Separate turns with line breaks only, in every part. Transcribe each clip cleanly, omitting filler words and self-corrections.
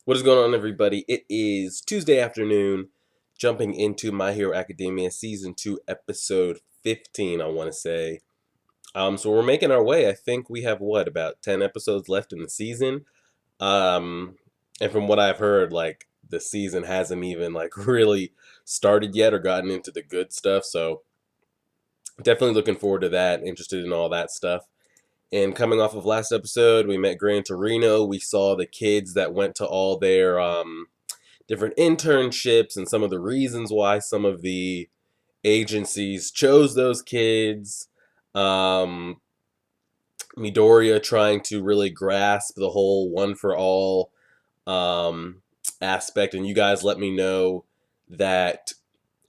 What is going on, everybody? It is Tuesday afternoon, jumping into My Hero Academia Season 2, Episode 15, I want to say. So we're making our way. I think we have, about 10 episodes left in the season? Um, and from what I've heard, the season hasn't even, really started yet or gotten into the good stuff. So definitely looking forward to that, interested in all that stuff. And coming off of last episode, we met Gran Torino. We saw the kids that went to all their different internships and some of the reasons why some of the agencies chose those kids. Um, Midoriya trying to really grasp the whole one for all um, aspect. And you guys let me know that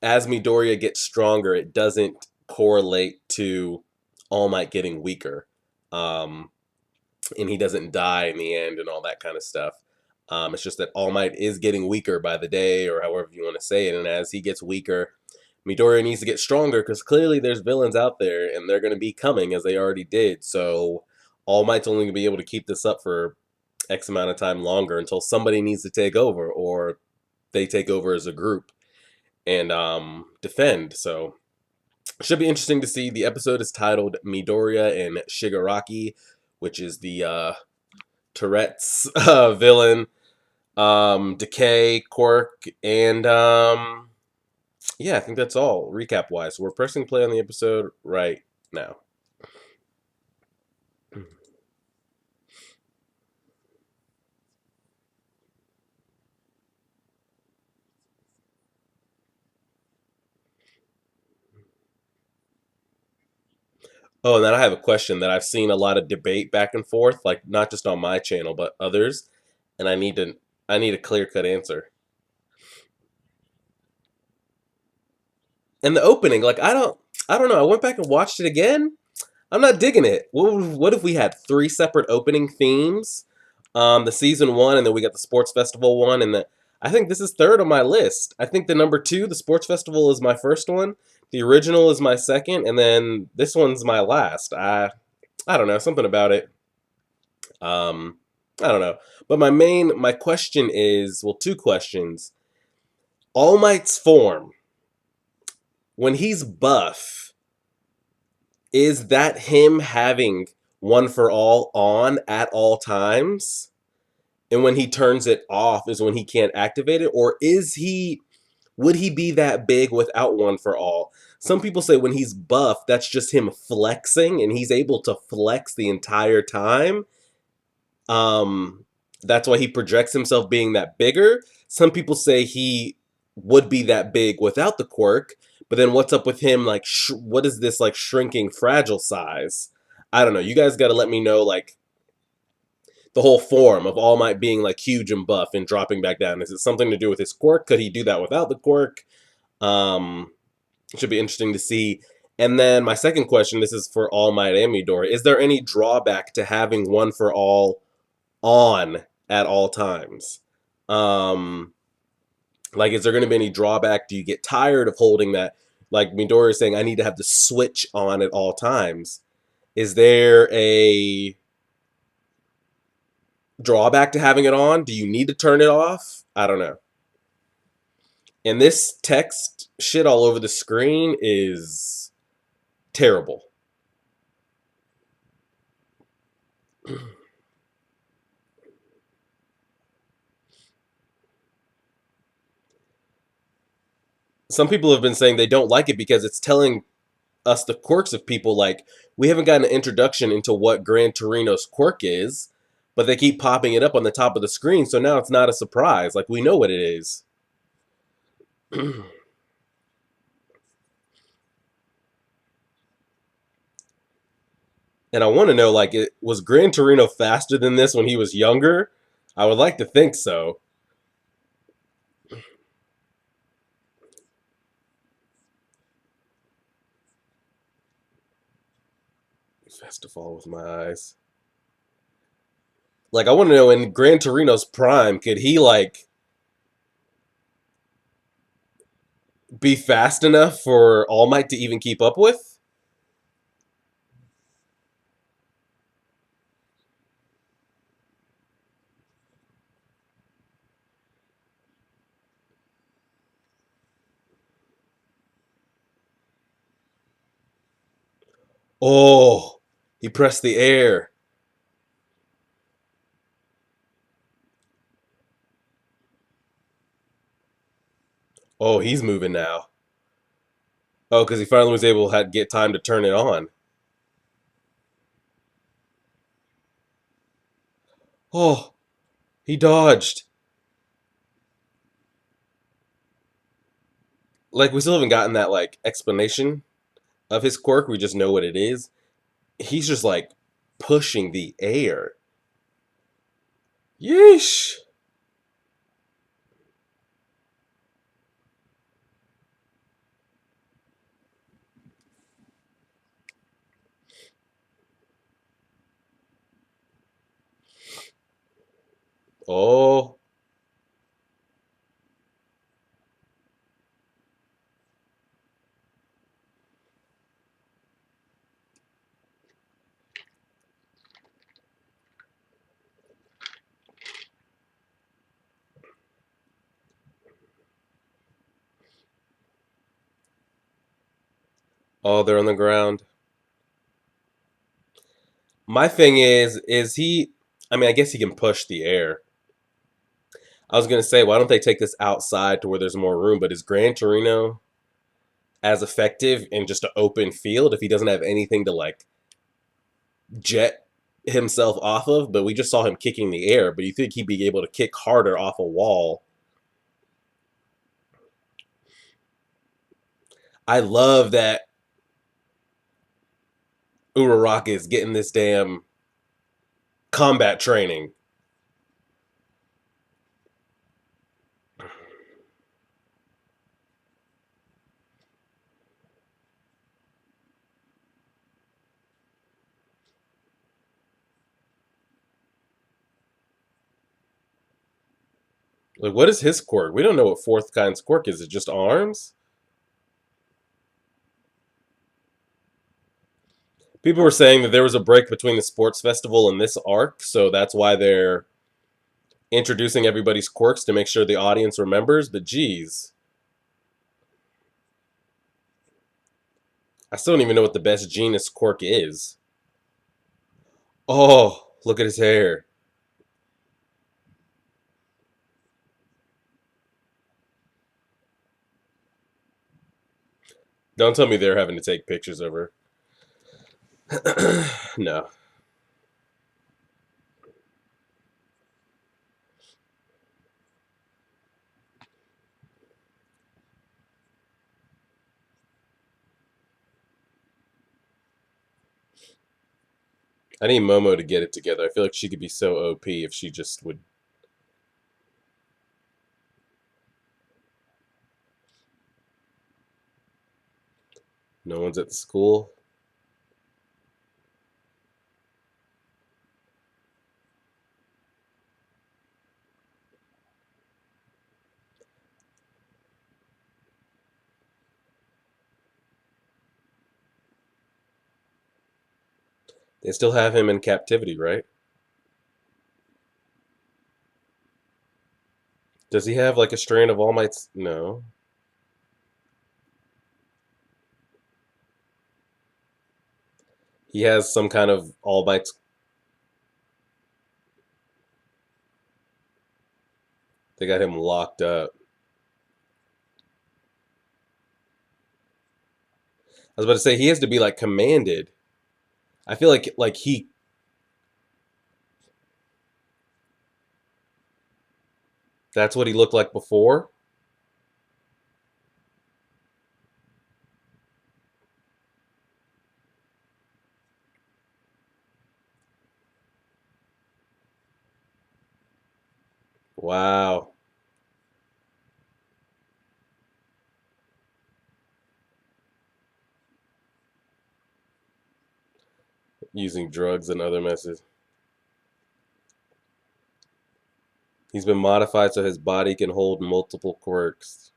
as Midoriya gets stronger, it doesn't correlate to All Might getting weaker. Um, and he doesn't die in the end and all that kind of stuff. It's just that All Might is getting weaker by the day, or however you want to say it. And as he gets weaker, Midoriya needs to get stronger because clearly there's villains out there and they're going to be coming as they already did. So All Might's only going to be able to keep this up for X amount of time longer until somebody needs to take over or they take over as a group and defend. So it should be interesting to see. The episode is titled Midoriya and Shigaraki, which is the Tourette's villain, Decay, Quirk, and yeah, I think that's all recap wise. So we're pressing play on the episode right now. Oh, and then I have a question that I've seen a lot of debate back and forth, like not just on my channel but others, and I need a clear cut answer. And the opening, I don't know. I went back and watched it again. I'm not digging it. What if we had three separate opening themes? The season one, and then we got the sports festival one, and I think this is third on my list. I think the number two, the sports festival, is my first one. The original is my second, and then this one's my last. I don't know, something about it. Um, I don't know. But my question is, well, two questions. All Might's form when he's buff, is that him having one for all on at all times? And when he turns it off is when he can't activate it? Or would he be that big without one for all? Some people say when he's buff, that's just him flexing and he's able to flex the entire time. Um, that's why he projects himself being that bigger. Some people say he would be that big without the quirk, but then what's up with him? Like, what is this like shrinking fragile size? I don't know. You guys got to let me know like the whole form of All Might being like huge and buff and dropping back down. Is it something to do with his quirk? Could he do that without the quirk? Um, it should be interesting to see. And then my second question, this is for All Might and Midori. Is there any drawback to having one for all on at all times? Um, like, is there going to be any drawback? Do you get tired of holding that? Like Midori is saying, I need to have the switch on at all times. Is there a drawback to having it on? Do you need to turn it off? I don't know. And this text shit all over the screen is terrible. Some people have been saying they don't like it because it's telling us the quirks of people. Like, we haven't gotten an introduction into what Gran Torino's quirk is, but they keep popping it up on the top of the screen, so now it's not a surprise. Like, we know what it is. And I want to know, like, was Gran Torino faster than this when he was younger? I would like to think so. Fast to fall with my eyes. Like, I want to know in Gran Torino's prime, could he like be fast enough for All Might to even keep up with? Oh, he pressed the air. Oh, he's moving now. Oh, because he finally was able to get time to turn it on. Oh, he dodged. Like we still haven't gotten that like explanation of his quirk. We just know what it is. He's just like pushing the air. Yeesh. Oh, oh, they're on the ground. My thing is he? I mean, I guess he can push the air. I was gonna say, why don't they take this outside to where there's more room? But is Gran Torino as effective in just an open field if he doesn't have anything to like jet himself off of? But we just saw him kicking the air. But you think he'd be able to kick harder off a wall? I love that Uraraka is getting this damn combat training. Like, what is his quirk? We don't know what fourth kind's quirk is. Is it just arms? People were saying that there was a break between the sports festival and this arc, so that's why they're introducing everybody's quirks to make sure the audience remembers. But geez, I still don't even know what the best genus quirk is. Oh, look at his hair. Don't tell me they're having to take pictures of her. No. I need Momo to get it together. I feel like she could be so OP if she just would. No one's at the school. They still have him in captivity, right? Does he have like a strain of All Might's? No. He has some kind of All Might's. They got him locked up. I was about to say he has to be like commanded. I feel like he. That's what he looked like before. Wow. Using drugs and other messes. He's been modified so his body can hold multiple quirks.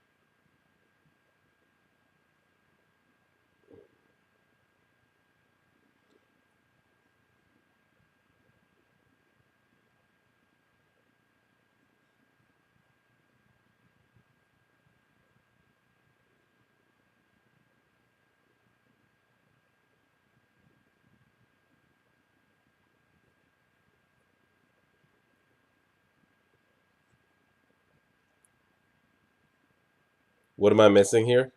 What am I missing here?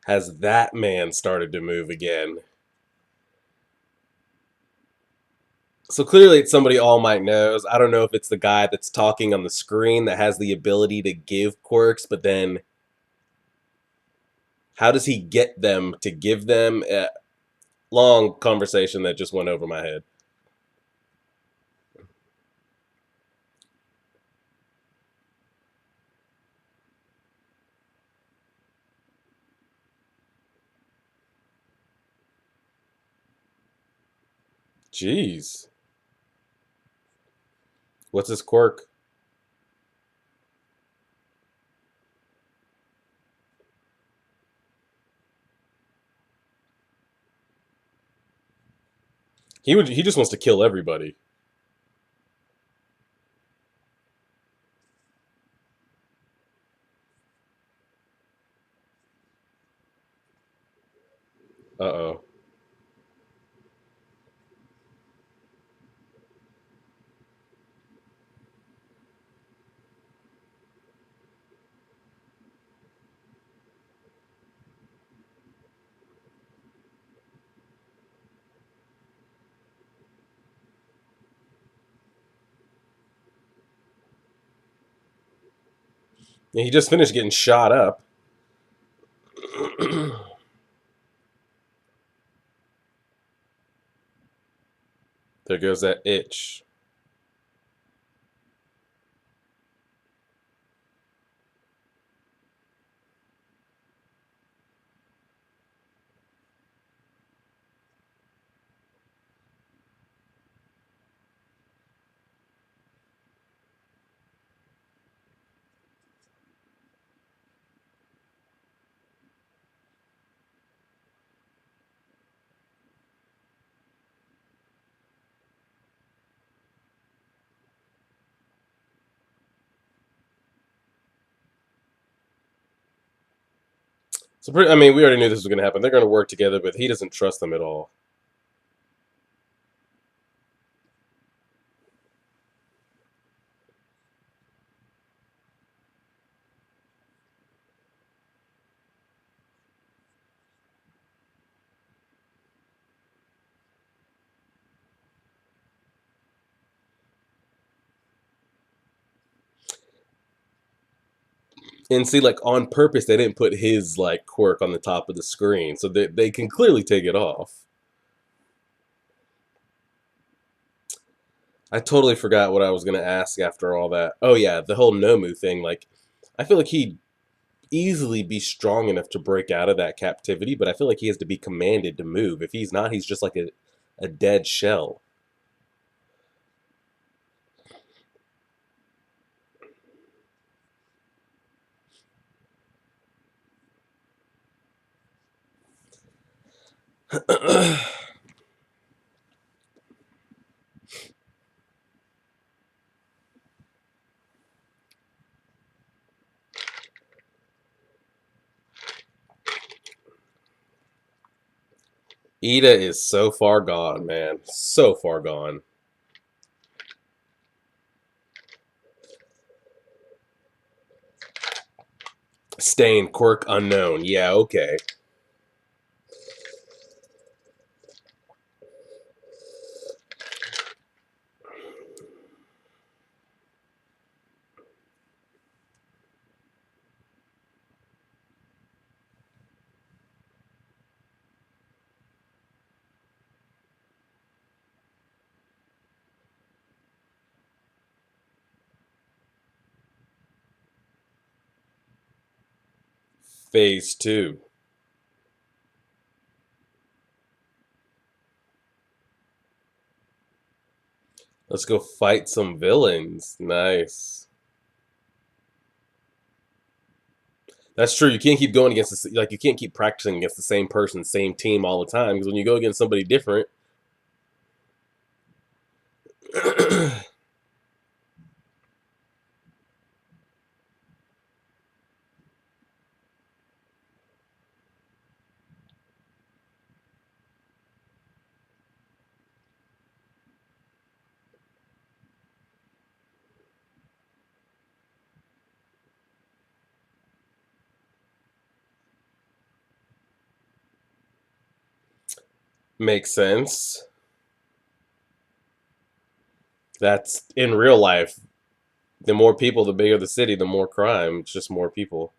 Has that man started to move again? So clearly it's somebody All Might knows. I don't know if it's the guy that's talking on the screen that has the ability to give quirks, but then how does he get them to give them? Long conversation that just went over my head. Jeez. What's his quirk? He just wants to kill everybody. Uh-oh. Yeah, he just finished getting shot up. There goes that itch. So I mean, we already knew this was going to happen. They're going to work together, but he doesn't trust them at all. And see, like on purpose, they didn't put his like quirk on the top of the screen, so they can clearly take it off. I totally forgot what I was going to ask after all that. Oh yeah, the whole Nomu thing. Like, I feel like he'd easily be strong enough to break out of that captivity, but I feel like he has to be commanded to move. If he's not, he's just like a dead shell. Ida is so far gone, man. So far gone. Stain, quirk unknown. Yeah, okay. Phase 2. Let's go fight some villains. Nice. That's true. You can't keep going against this. Like, you can't keep practicing against the same person, same team all the time. Because when you go against somebody different, Makes sense. That's in real life. The more people, the bigger the city, the more crime. It's just more people.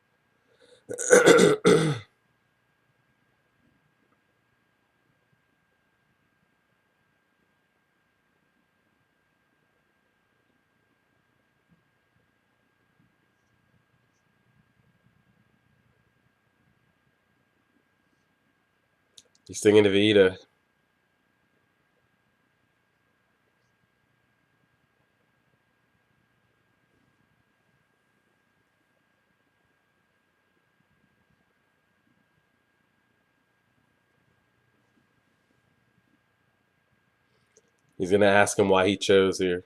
He's singing to Vita. He's gonna ask him why he chose here.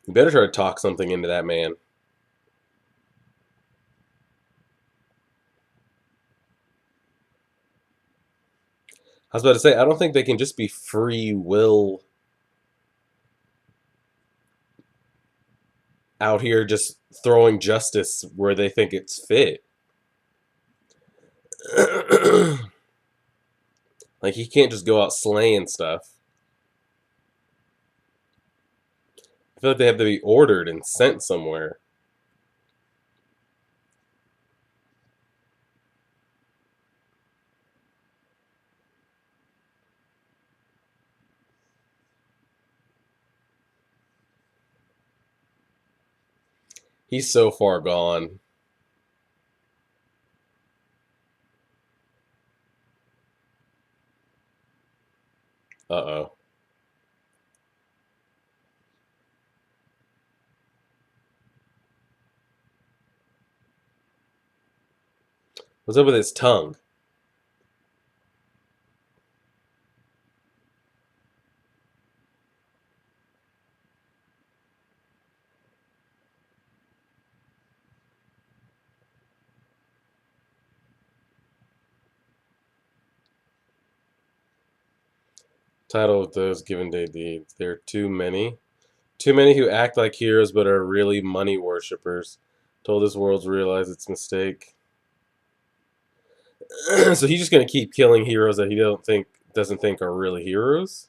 You better try to talk something into that man. I was about to say, I don't think they can just be free will out here just throwing justice where they think it's fit. Like he can't just go out slaying stuff. I feel like they have to be ordered and sent somewhere. He's so far gone. Uh-oh. What's up with his tongue? Title of those given day deeds. There are too many. Too many who act like heroes but are really money worshippers. Told this world to realize its mistake. So he's just gonna keep killing heroes that he don't think doesn't think are really heroes.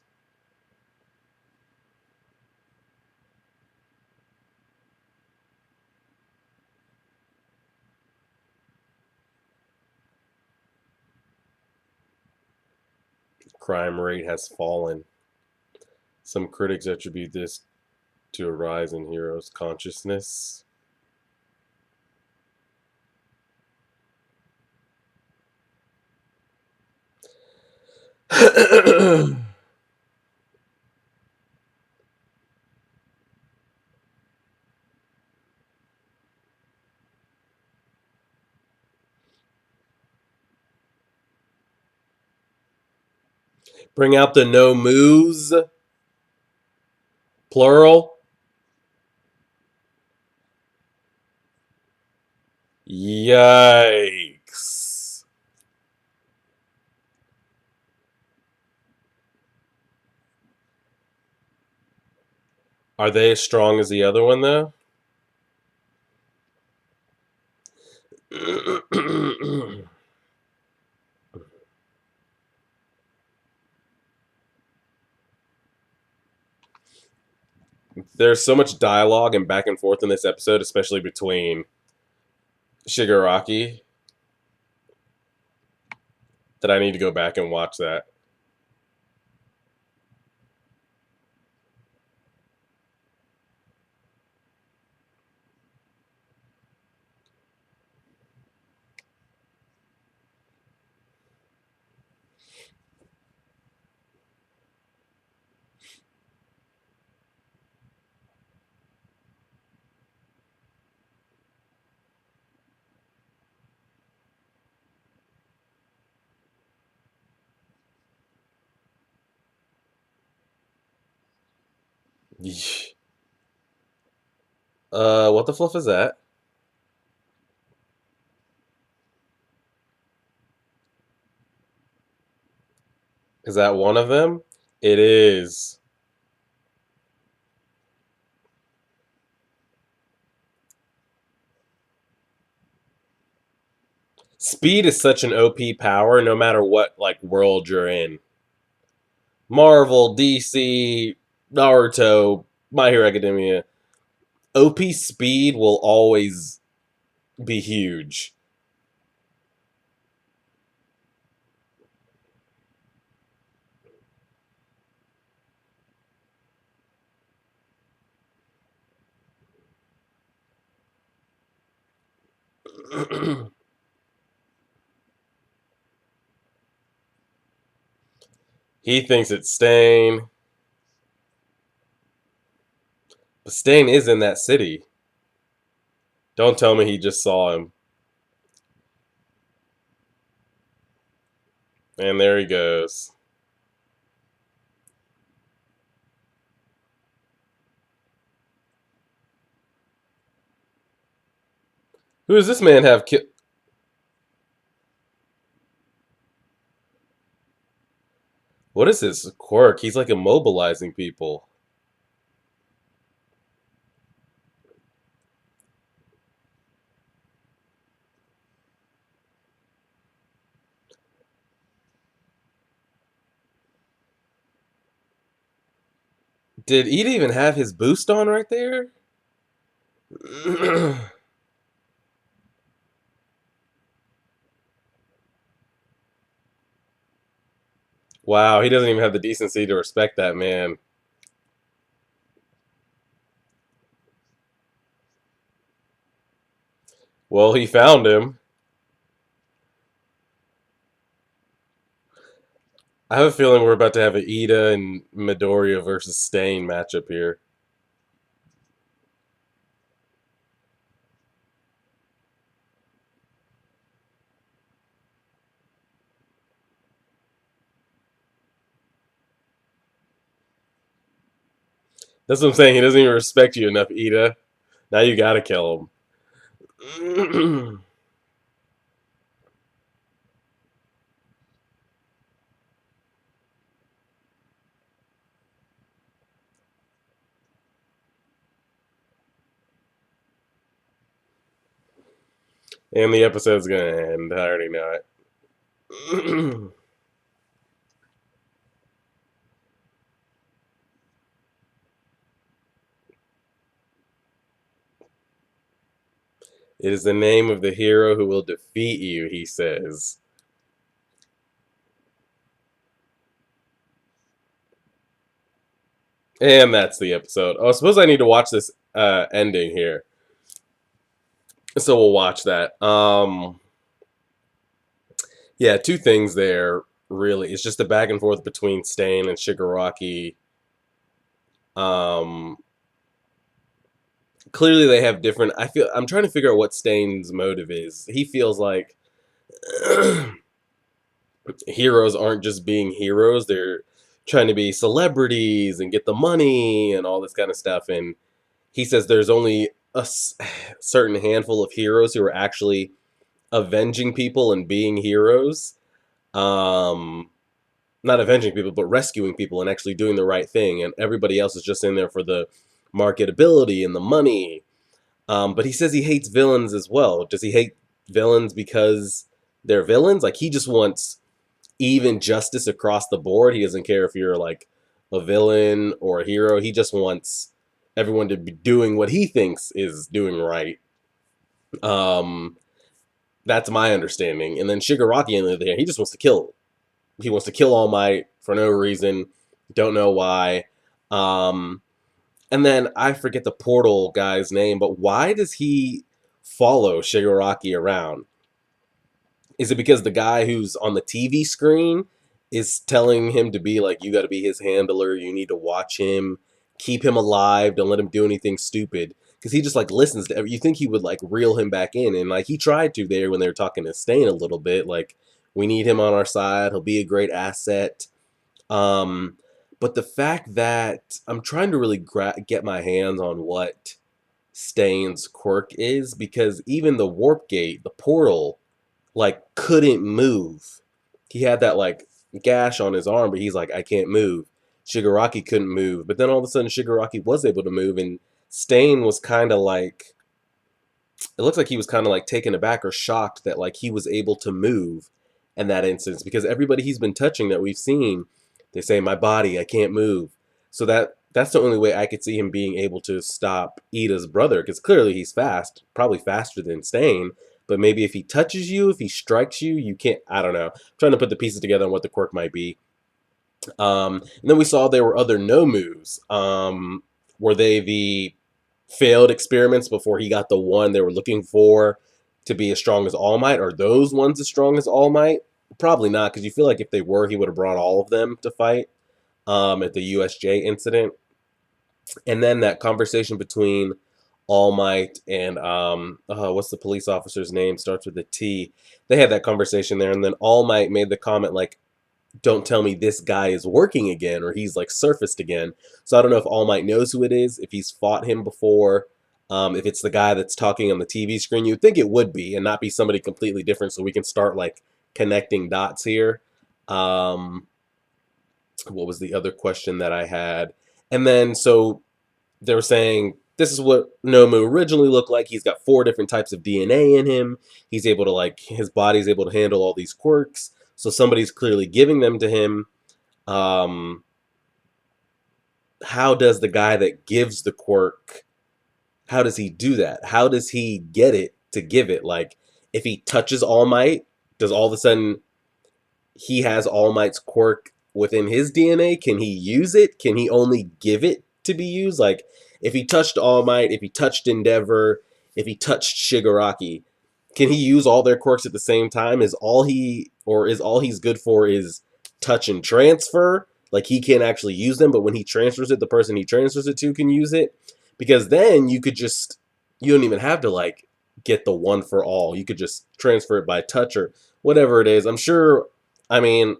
Crime rate has fallen. Some critics attribute this to a rise in heroes' consciousness. Bring out the no moves, plural. Yikes. Are they as strong as the other one, though? There's so much dialogue and back and forth in this episode, especially between Shigaraki, that I need to go back and watch that. What the fluff is that? Is that one of them? It is. Speed is such an OP power, no matter what like world you're in. Marvel, DC, Naruto, My Hero Academia. OP speed will always be huge. He thinks it's Stain, but Stain is in that city. Don't tell me he just saw him. And there he goes. Who does this man have? What is his quirk? He's like immobilizing people. Did Ida even have his boost on right there? Wow, he doesn't even have the decency to respect that man. Well, he found him. I have a feeling we're about to have an Ida and Midoriya versus Stain matchup here. That's what I'm saying. He doesn't even respect you enough, Ida. Now you gotta kill him. And the episode's gonna end. I already know it. It is the name of the hero who will defeat you, he says. And that's the episode. Oh, I suppose I need to watch this ending here. So we'll watch that. Yeah, two things there, really. It's just the back and forth between Stain and Shigaraki. Um, Clearly they have different. I'm trying to figure out what Stain's motive is. He feels like heroes aren't just being heroes, they're trying to be celebrities and get the money and all this kind of stuff. And he says there's only a certain handful of heroes who are actually avenging people and being heroes. Um, Not avenging people, but rescuing people and actually doing the right thing. And everybody else is just in there for the marketability and the money. But he says he hates villains as well. Does he hate villains because they're villains? Like he just wants even justice across the board. He doesn't care if you're like a villain or a hero. He just wants everyone to be doing what he thinks is doing right. Um, that's my understanding. And then Shigaraki in there, he just wants to kill. He wants to kill All Might for no reason. Don't know why. Um, and then I forget the portal guy's name, but why does he follow Shigaraki around? Is it because the guy who's on the TV screen is telling him to be like, you got to be his handler, you need to watch him, keep him alive, don't let him do anything stupid? Because he just like listens to you think he would like reel him back in, and like he tried to there when they were talking to Stain a little bit, like we need him on our side, he'll be a great asset. Um, but the fact that I'm trying to really get my hands on what Stain's quirk is, because even the warp gate, the portal, like couldn't move. He had that like gash on his arm, but he's like, I can't move. Shigaraki couldn't move, but then all of a sudden Shigaraki was able to move, and Stain was kind of like it looks like he was kind of like taken aback or shocked that like he was able to move in that instance, because everybody he's been touching that we've seen, they say my body, I can't move. So that's the only way I could see him being able to stop Ida's brother, because clearly he's fast, probably faster than Stain. But maybe if he touches you, if he strikes you, you can't. I don't know. I'm trying to put the pieces together on what the quirk might be. And then we saw there were other no moves. Were they the failed experiments before he got the one they were looking for to be as strong as All Might? Are those ones as strong as All Might? Probably not, because you feel like if they were, he would have brought all of them to fight at the USJ incident. And then that conversation between All Might and what's the police officer's name? Starts with a T. They had that conversation there, and then All Might made the comment like, don't tell me this guy is working again, or he's like surfaced again. So I don't know if All Might knows who it is, if he's fought him before, if it's the guy that's talking on the TV screen. You'd think it would be, and not be somebody completely different, so we can start like connecting dots here. What was the other question that I had? And then so they were saying this is what Nomu originally looked like. He's got 4 different types of DNA in him. He's able to like, his body's able to handle all these quirks. So somebody's clearly giving them to him. How does the guy that gives the quirk, how does he do that? How does he get it to give it? Like, if he touches All Might, does all of a sudden he has All Might's quirk within his DNA? Can he use it? Can he only give it to be used? Like, if he touched All Might, if he touched Endeavor, if he touched Shigaraki, can he use all their quirks at the same time? Is all he's good for is touch and transfer? Like, he can't actually use them, but when he transfers it, the person he transfers it to can use it? Because then you don't even have to like get the one for all. You could just transfer it by touch or whatever it is. I'm sure, I mean,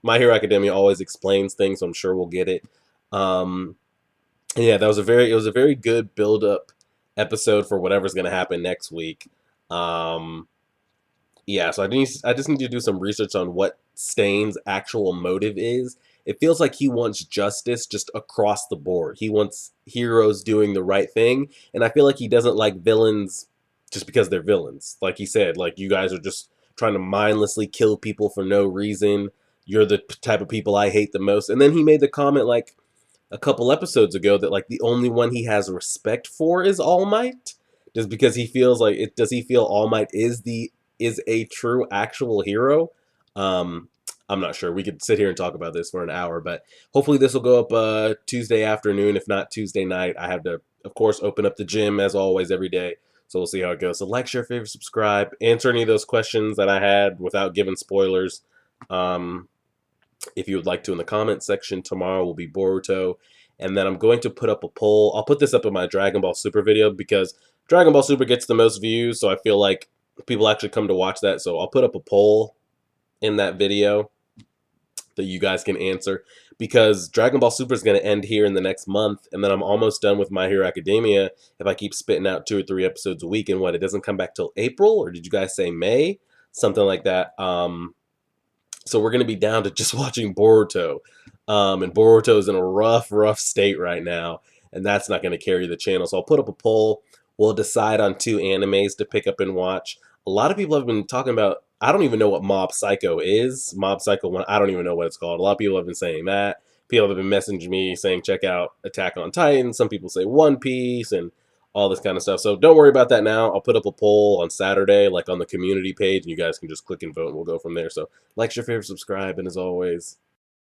My Hero Academia always explains things, so I'm sure we'll get it. And yeah, it was a very good build up episode for whatever's gonna happen next week. Um, yeah, so I just need to do some research on what Stain's actual motive is. It feels like he wants justice just across the board. He wants heroes doing the right thing, and I feel like he doesn't like villains just because they're villains. Like he said, like, you guys are just trying to mindlessly kill people for no reason. You're the type of people I hate the most. And then he made the comment like a couple episodes ago that like the only one he has respect for is All Might, just because he feels like it. Does he feel All Might is a true actual hero? Um, I'm not sure. We could sit here and talk about this for an hour, but hopefully this will go up Tuesday afternoon, if not Tuesday night. I have to, of course, open up the gym as always every day, so we'll see how it goes. So like, share, favorite, subscribe. Answer any of those questions that I had without giving spoilers. If you would like to, in the comment section. Tomorrow will be Boruto. And then I'm going to put up a poll. I'll put this up in my Dragon Ball Super video because Dragon Ball Super gets the most views, so I feel like people actually come to watch that. So I'll put up a poll in that video that you guys can answer, because Dragon Ball Super is going to end here in the next month, and then I'm almost done with My Hero Academia if I keep spitting out 2 or 3 episodes a week. And what, it doesn't come back till April, or did you guys say May? Something like that. So we're going to be down to just watching Boruto. And Boruto is in a rough state right now, and that's not going to carry the channel. So I'll put up a poll. We'll decide on 2 animes to pick up and watch. A lot of people have been talking about, I don't even know what Mob Psycho is. Mob Psycho 1, I don't even know what it's called. A lot of people have been saying that. People have been messaging me saying, check out Attack on Titan. Some people say One Piece and all this kind of stuff. So don't worry about that now. I'll put up a poll on Saturday, like on the community page, and you guys can just click and vote, and we'll go from there. So like, share, favorite, subscribe, and as always,